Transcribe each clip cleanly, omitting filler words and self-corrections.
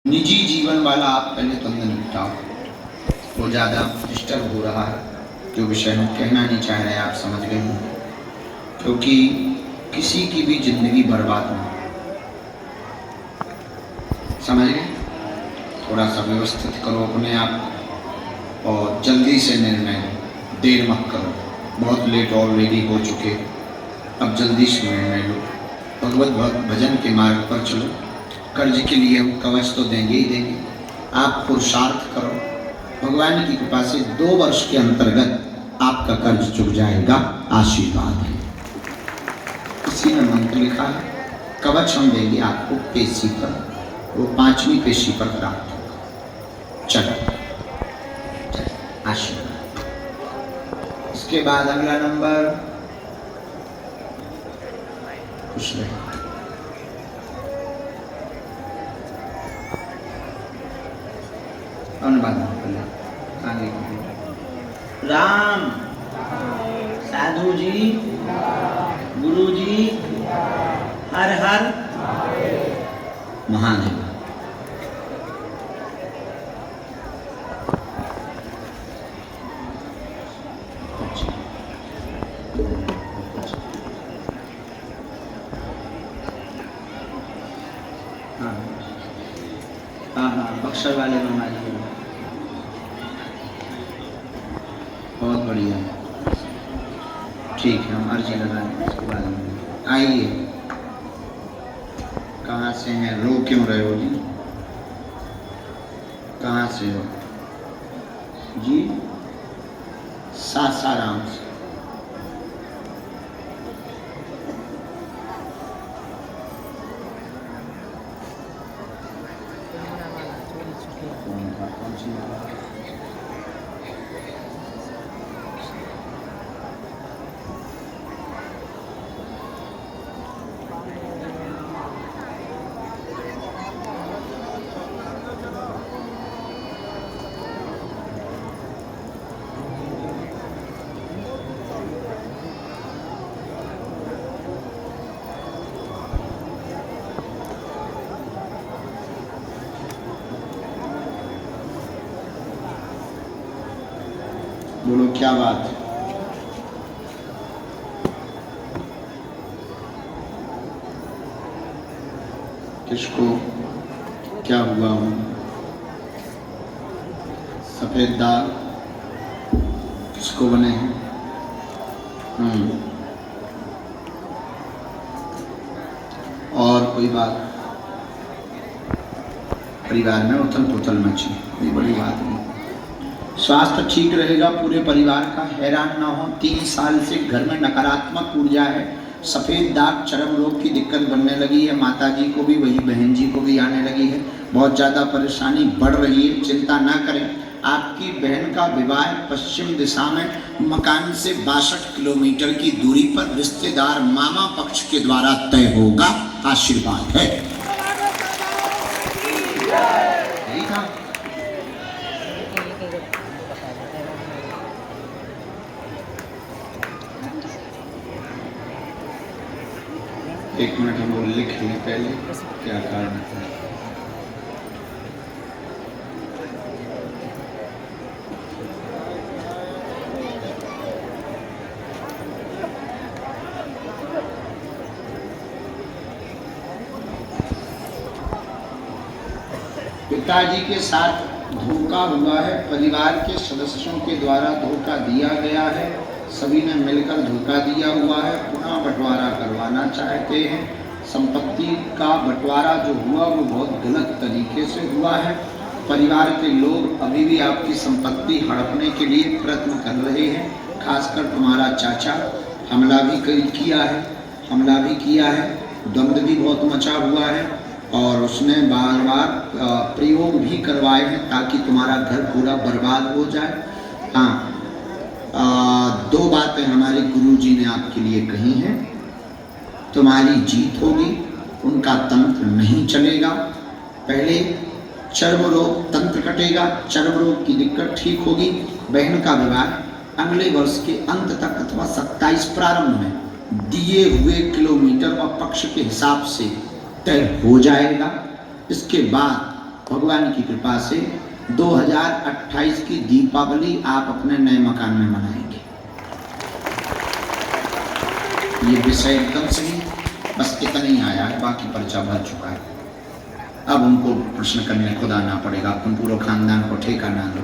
निजी जीवन वाला आप पहले तो निपटाओ, वो ज़्यादा डिस्टर्ब हो रहा है। जो विषय हम कहना नहीं चाह रहे आप समझ गए होंगे, क्योंकि किसी की भी जिंदगी बर्बाद ना, समझ गए। थोड़ा सा व्यवस्थित करो अपने आप और जल्दी से निर्णय लो, देर मत करो। बहुत लेट ऑलरेडी हो चुके, अब जल्दी से निर्णय लो। भगवत भजन के मार्ग पर चलो। कर्ज के लिए हम कवच तो देंगे ही देंगे, आप पुरुषार्थ करो। भगवान की कृपा से 2 वर्ष के अंतर्गत आपका कर्ज चुक जाएगा, आशीर्वाद है। इसी में मंत्र लिखा है, कवच हम देंगे आपको पेशी पर, वो 5वीं पेशी पर प्राप्त होगा। चलो आशीर्वाद। इसके बाद अगला नंबर खुश रहे। राम साधु जी, गुरु जी, हर हर महादेव। हाँ, बक्सर वाले मामा जी, बहुत बढ़िया, ठीक है, हम अर्जी लगाएंगे इसके बारे में। आइए, कहाँ से हैं, रो क्यों रहे हो जी, कहाँ से हो जी? सासाराम से। बोलो क्या बात है? किसको क्या हुआ? सफेद दाग किसको बने हैं? और कोई बात? परिवार में उथल पुथल मची, कोई बड़ी बात नहीं। स्वास्थ्य ठीक रहेगा पूरे परिवार का, हैरान ना हो। 3 साल से घर में नकारात्मक ऊर्जा है। सफ़ेद दाग, चर्म रोग की दिक्कत बनने लगी है। माता जी को भी, वही बहन जी को भी आने लगी है। बहुत ज़्यादा परेशानी बढ़ रही है, चिंता ना करें। आपकी बहन का विवाह पश्चिम दिशा में मकान से 62 किलोमीटर की दूरी पर रिश्तेदार मामा पक्ष के द्वारा तय होगा, आशीर्वाद है। एक मिनट हम लिख लें पहले क्या कारण है। पिताजी के साथ धोखा हुआ है, परिवार के सदस्यों के द्वारा धोखा दिया गया है, सभी ने मिलकर धोखा दिया हुआ है, पुनः बंटवारा करवाना चाहते हैं। संपत्ति का बंटवारा जो हुआ वो बहुत गलत तरीके से हुआ है। परिवार के लोग अभी भी आपकी संपत्ति हड़पने के लिए प्रयत्न कर रहे हैं। खासकर तुम्हारा चाचा हमला भी किया है, द्वंद्व भी बहुत मचा हुआ है और उसने बार बार प्रयोग भी करवाए हैं ताकि तुम्हारा घर पूरा बर्बाद हो जाए। हाँ, 2 बातें हमारे गुरुजी ने आपके लिए कही हैं। तुम्हारी जीत होगी, उनका तंत्र नहीं चलेगा। पहले चर्म रोग तंत्र कटेगा, चर्म रोग की दिक्कत ठीक होगी। बहन का विवाह अगले वर्ष के अंत तक अथवा 27 प्रारंभ में दिए हुए किलोमीटर व पक्ष के हिसाब से तय हो जाएगा। इसके बाद भगवान की कृपा से 2028 की दीपावली आप अपने नए मकान में मनाएंगे। ये विषय एकदम सही, बस इतना ही आया है, बाकी पर्चा भर चुका है। अब उनको प्रश्न करने खुद आना पड़ेगा। तुम पूरे खानदान को ठेका ना लो,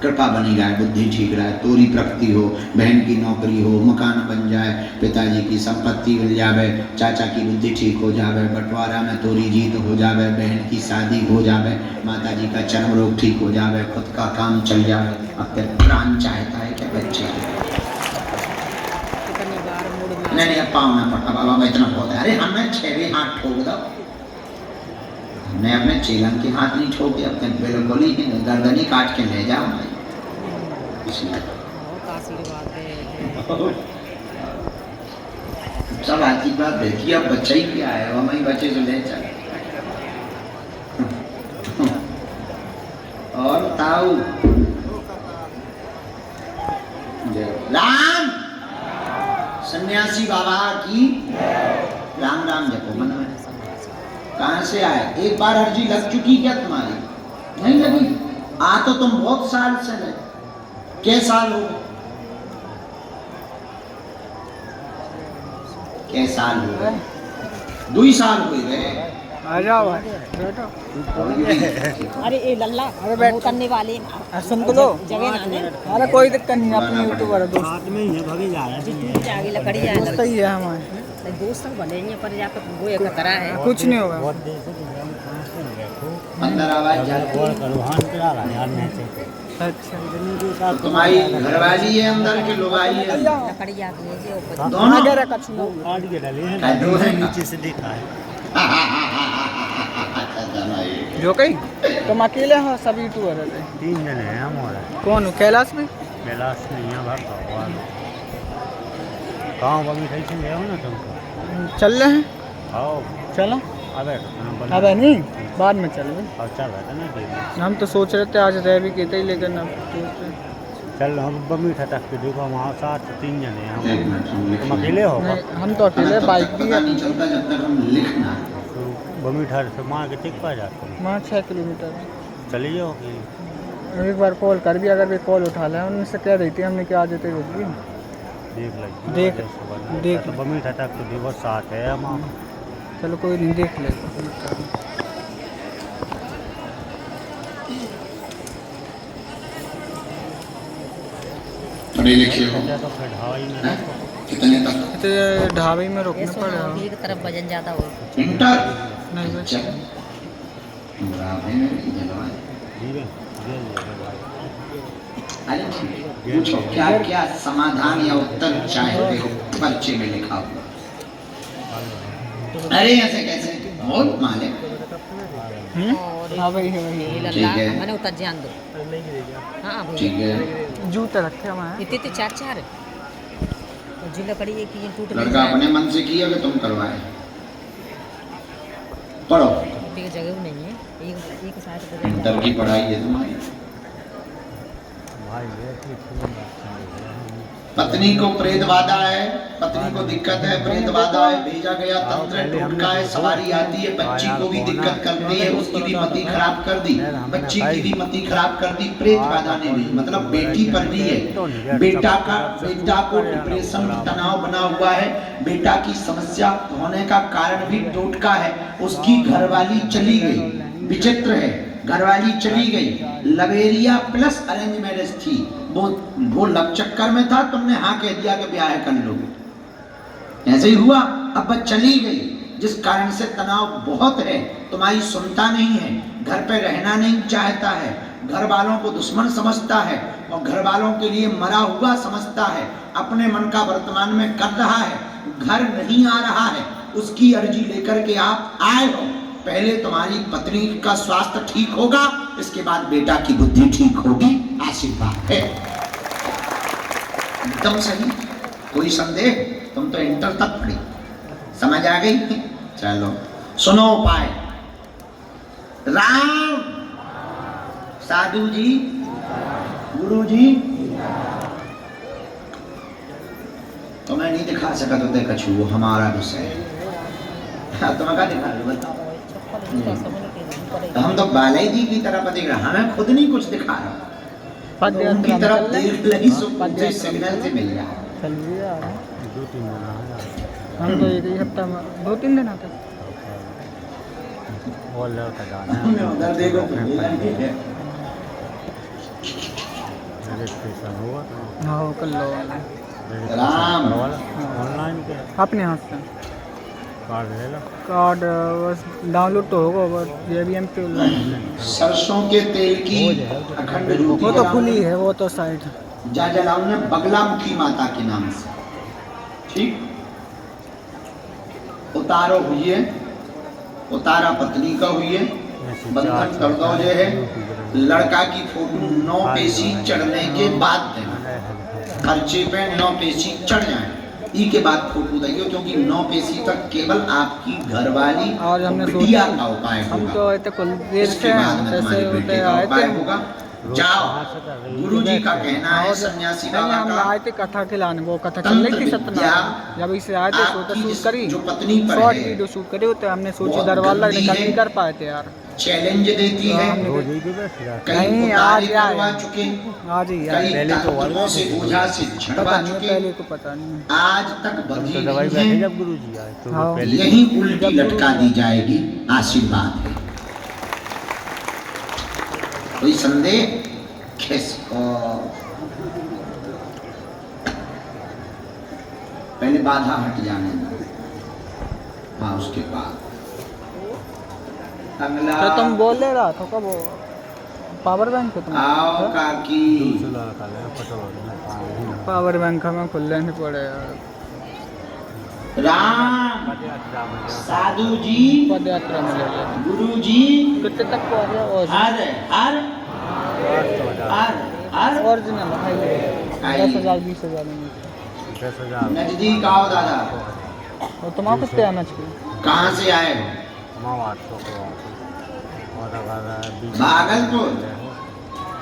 कृपा बनी जाए, बुद्धि ठीक रहे, तोरी प्रगति हो, बहन की नौकरी हो, मकान बन जाए, पिताजी की संपत्ति मिल जावे, चाचा की बुद्धि ठीक हो जावे, बंटवारा में तोरी जीत हो जावे, बहन की शादी हो जावे, माता जी का चर्म रोग ठीक हो जावे, खुद का काम चल जावे। अब तेरे प्राण चाहता है क्या बच्चे? नहीं पाँव ना पड़ता बाबा, मैं इतना बहुत है। अरे हमें 6 हाथ ठोक दो, मैं अपने चेलन के हाथ नहीं ठोके, अपने बिल्कुल ही गर्दनी काट के ले जाओ। सब आशीर्वाद देखिए, अब बच्चा ही क्या है, वह मैं बच्चे से ले चले। और ताऊ राम सन्यासी बाबा की राम राम जपो मन में। कहां से आए? एक बार अर्जी लग चुकी क्या तुम्हारी? नहीं लगी? आ तो तुम बहुत साल से गए। क्या साल हो गए? क्या साल हो गए? 2 साल हो गए। आ जाओ बैठो। अरे ए लल्ला, अरे बैठ करने वाले सुन तो लो। जगह ना दे। अरे कोई दिक्कत नहीं, अपने यूट्यूबर दोस्त हाथ में ही है, भगे जा रहा है। आगे लकड़ी जाए दोस्त ही है हमारे। दोस्त बने हैं पर जाकर वो एक करा है। कुछ नहीं होगा। बहुत देर से कहाँ से देखो अंदर आवाज जाती और करुहान पे आ रहा है यार नीचे। अच्छा तुम्हारी घरवाली है अंदर के लोग आई है? लकड़ी आती है जी ऊपर। दोनों वगैरह का छुना काट के डाले हैं, दो है नीचे से देखा है। जो कहीं तुम अकेले हो, सब यूट्यूबर है? 3 जने हैं हम और कौन हो? कैलाश में? कैलाश नहीं है भाग भगवान गाँव बमी सही से ले आओ ना तुमको। चल रहे हैं, आओ चलो। अबे अब नहीं, बाद में चल रहे। और चल रहा था ना ठीक। हम तो सोच रहे थे आज रह भी कहते ही, लेकिन अब सोच रहे चल हम बमी ठटक के देखो, वहाँ 7 से 3 जने हैं एक मिनट हम लिख तुम अकेले हो नहीं, हम तो अकेले, बाइक भी पता है। नहीं चलता जब तक हम लिखना। तो बमी ठहर से मार के टिक पा जाते हो। वहाँ 6 किलोमीटर। चली जाओ कि एक बार कॉल कर भी, अगर वे कॉल उठा लें, उनसे कह देती हमने क्या आ जाते रुक भी। देख देख। तो बमी ठटक तो दिवस 7 है हम। चलो कोई नहीं, देख ले। पढ़े लिखे हो? तो फिर ढाई में हैं? कितने तक? तो ढाबे में रुकना पड़ेगा। एक तरफ वजन ज्यादा हो। इंटर? नहीं अच्छा धीरे अरे ठीक है, पूछो क्या क्या समाधान या उत्तर चाहते हो? पर्चे में लिखा हुआ। अरे ऐसे कैसे? और मालिक हाँ भाई है वही। ये ठीक लल्ला है। मैंने उतर जान दो। हाँ भैया ठीक है। जूते रखे हमारे। इतने 4 और जो लकड़ी है कि ये टूट लड़का अपने मन से किया कि तुम करवाए? पढ़ो। जगह नहीं है। एक साथ इंटर की पढ़ाई है तुम्हारी। भाई पत्नी को प्रेत बाधा है, पत्नी को दिक्कत है, प्रेत बाधा है, भेजा गया तंत्र टूटका है, सवारी आती है, बच्ची को भी दिक्कत करती है, उसकी भी मति खराब कर दी, बच्ची की भी मति खराब कर दी, प्रेत बाधा ने भी, मतलब बेटी पर भी है। बेटा को डिप्रेशन तनाव बना हुआ है, बेटा की समस्या होने का कारण भी टोटका है। उसकी घरवाली चली गई, विचित्र है, घरवाली चली गई। लवेरिया प्लस अरेंज मैरिज थी, वो लव चक्कर में था, तुमने हाँ कह दिया कि ब्याह कर लोगे, ऐसे ही हुआ। अब बस चली गई, जिस कारण से तनाव बहुत है, तुम्हारी सुनता नहीं है, घर पे रहना नहीं चाहता है, घर वालों को दुश्मन समझता है और घर वालों के लिए मरा हुआ समझता है, अपने मन का वर्तमान में कर रहा है, घर नहीं आ रहा है। उसकी अर्जी लेकर के आप आए हो। पहले तुम्हारी पत्नी का स्वास्थ्य ठीक होगा, इसके बाद बेटा की बुद्धि ठीक होगी। आशीर्वाद है, एकदम सही, कोई संदेह? तुम तो इंटर तक पढ़ी, समझ आ गई? चलो सुनो उपाय। राम साधु जी, गुरु जी, तुम्हें नहीं दिखा सका तो देखा छू, वो हमारा विषय है। तुम्हें क्या दिखा? बताओ। पड़ेगा। हम तो बालाई जी की तरफ देख रहे हैं, हमें खुद नहीं कुछ दिखा रहा, पद तो उनकी यात्रा में तरफ चल रहे देख लगी सो पद मुझे यात्रा में सिग्नल से मिल गया। चल रही है यार। 2-3 दिन आ हम तो एक ही हफ्ता में 2-3 दिन आते और लड़का जाना है हमने उधर देखो तो मिला नहीं है। रजिस्ट्रेशन हुआ हाँ वो कर लो राम। ऑनलाइन के अपने हाथ से कार्ड ले लो। कार्ड बस डाउनलोड तो होगा बस ये भी एम पे सरसों के तेल की अखंड ज्योति वो तो जलाऊं, खुली है वो तो साइड जा जलाऊं मैं बगलामुखी माता के नाम से। ठीक, उतारो हुई है, उतारा पत्नी का हुई है, बंधन कर दो जो है, लड़का की फोटो 9 पेशी चढ़ने के बाद देना, खर्चे पे 9 पेशी चढ़ जाए ई के बाद फोटो दियो, क्योंकि 9 पेशी तक केवल आपकी घरवाली आज हमने बिटिया का उपाय हम होगा। तो ऐसे कुल देर से इसके बाद में जैसे तुम्हारे होते बेटे का आए उपाय थे होगा। जाओ, गुरु जी का कहना है, सन्यासी नहीं बाबा हम का, आए थे कथा खिलाने वो कथा चल रही थी सत्यनारायण जब इसे आए थे तो आपकी शूट करी जो पत्नी पर शॉर्ट है, वीडियो शूट करी होते हमने सोची बहुत दरबार गंदी निकल है। नहीं कर पाए थे यार चैलेंज देती है, रोज ही भी बैठ रहा कई नहीं, उतारे आज आए। करवा चुके, आज ही यार कई पहले तो तांत्रिकों से ओझा से पता झड़वा नहीं चुके, पहले तो पता नहीं आज तक हम बंधी तो दवाई नहीं बैठे है। जब गुरु जी आए तो हाँ। पहले यही उल्टी लटका दी जाएगी, आशीर्वाद है। कोई संदेह? खिसको पहले बाधा हट जाने दो, हाँ उसके बाद अगला। तो तुम बोल ले रहा था कब पावर बैंक तुम आओ काकी, दूसरा का ले पटोल पावर बैंक हमें खुल लेने पड़े यार राम साधु जी, पद यात्रा में ले ले गुरु जी, कितने तक पहुंच गया और हर हर हर हर ओरिजिनल हाई 10,000 20,000 में 10,000 नजदीक आओ दादा। और तुम्हारा कितने एम एच की कहाँ से आए हो? माँ 800 को और अगर 20 भागलपुर,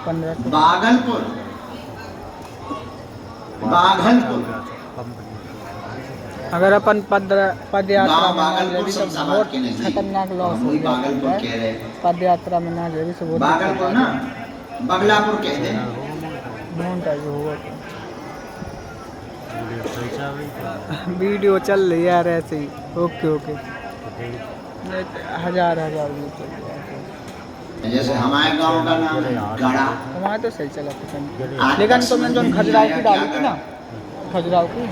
15 भागलपुर, भागलपुर, अगर अपन पद यात्रा गाँव में ना भागलपुर जाए तो शमशाबाद बहुत के नजदीक। खतरनाक लॉस हम हो वही भागलपुर जाता कह है रहे हैं। पद यात्रा में ना जाए तो बहुत भागलपुर ना, बगलापुर कहते हैं। नॉन टाइप होगा पैसा भी वीडियो चल रही है यार ऐसे ही ओके ओके हजार व्यू चल रहा है जैसे हमारे गांव का नाम है गड़ा। हमारे तो सही चला पसंद आज लेकिन तक तुमने जो समझ में खजुराहो नहीं की आया डाली क्या थी ना करें। खजुराहो की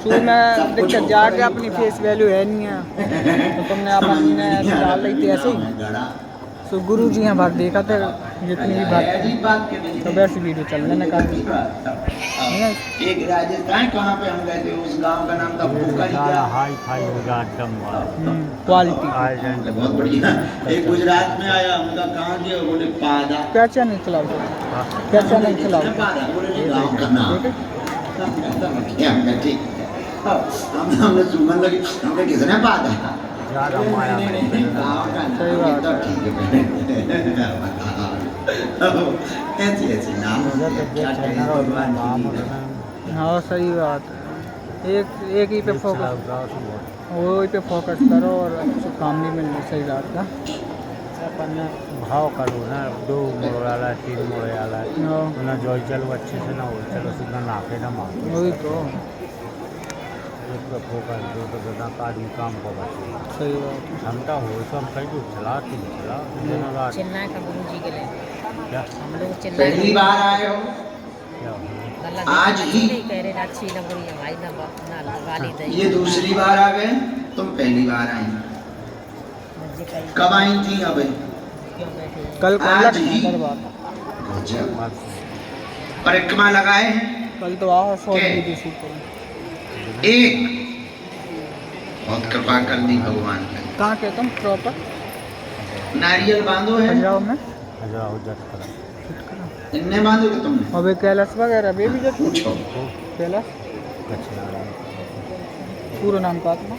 शुरू में सब कुछ दिक्कत होता जाके ही अपनी होता। फेस वैल्यू है नहीं है तो तुमने अपन ने ऐसे डाल रही थी ऐसे ही गड़ा। तो गुरु जी यहाँ बात देखा था जितनी भी बात अजीब बात के नहीं। तो वैसी वीडियो चल मैंने कहा अजीब बात था। एक राजस्थान कहाँ पे हम गए थे, उस गांव का नाम था पोखरी ज़्यादा क्या? हाई फाई हो गया एकदम क्वालिटी आइलैंड बहुत बढ़िया। एक गुजरात में आया, उनका कहाँ गया, बोले पादा। क्या चैनल चलाओ क्या चैनल चलाओ पादा बोले नहीं, गाँव का नाम। ठीक है क्या मैं ठीक है। हमने सुमन लगी, हमने किसने पादा? ज़्यादा माया में गाँव का नाम, सही ये बात तो है। ठीक है। ऐसी ऐसी नाम क्या कहें भगवान की। हाँ सही बात है एक ही पे फोकस वही पे फोकस करो और कुछ काम नहीं मिलना सही बात का अपन भाव करो ना 2 मोड़ वाला 3 मोड़ वाला हाँ, ना जो चलो अच्छे से ना हो चलो सीधा नाके ना मार वही तो एक तो फोकस दो तो बना आदमी काम को बचे सही बात है क्षमता हो तो हम कहीं कुछ चला कि नहीं चला दिन रात चिल्लाए का गुरु जी के लिए क्या हम लोग चिल्लाए पहली बार आए हो? क्या होना आज ही? नहीं कह रहे अच्छी लग रही है भाई ना गाली दे ये दूसरी बार आ गए, तुम पहली बार आई। कब आई थी अब? क्यों बैठे हैं? कल कल आज ही? दरबार गजब। परिक्रमा लगाए हैं कल तो आओ शॉर्ट क्या? वीडियो शूट करो एक। बहुत कृपा कर दी भगवान ने। कहाँ के तुम प्रॉपर नारियल बांधो है, खजुराहो में हजरा हो जाता करा इनने बांधो कि तुमने? और कैलाश वगैरह भी जब पूछो। कैलाश कचरा पूरा नाम का आत्मा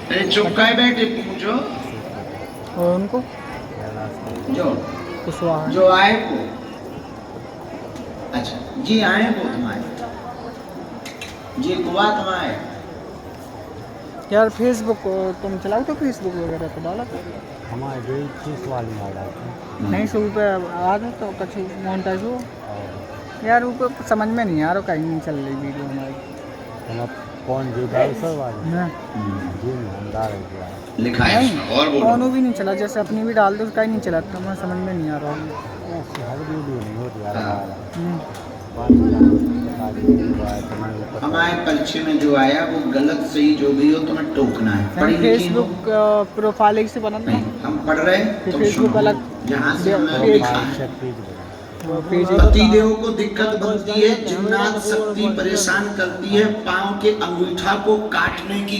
अरे चुप काहे बैठे, पूछो। और उनको जो कुशवाहा जो आए को, अच्छा जी आए को तुम्हारे, जी कुआ तुम्हारे। यार फेसबुक तुम चलाओ तो फेसबुक वगैरह तो डाला था हमारे जो 30 वाली आ जाती है नहीं सो पे आ रहा तो कछु मोन्टाइज हो और यार ऊपर समझ में नहीं आ रहा कहीं नहीं चल रही वीडियो हमारी हम कौन जी 250 वाली ना जी हम डाल दिया लिखा है इसमें, और बोलो। कौन भी नहीं चला जैसे अपनी भी डाल दो कहीं नहीं चला तो मैं समझ में नहीं आ रहा ऐसी हर वीडियो नहीं होती यार हाँ। हमारे परिचय में जो आया वो गलत सही जो भी हो तुम्हें टोकना है। पढ़ी लिखी हो? फेसबुक प्रोफाइल से बना नहीं, हम पढ़ रहे हैं, तुम फेसबुक सुनो। अलग जहाँ से हमें पेज- लिखा है पेज पतिदेव को दिक्कत बनती है, जिन्नात शक्ति परेशान करती है, पाँव के अंगूठा को काटने की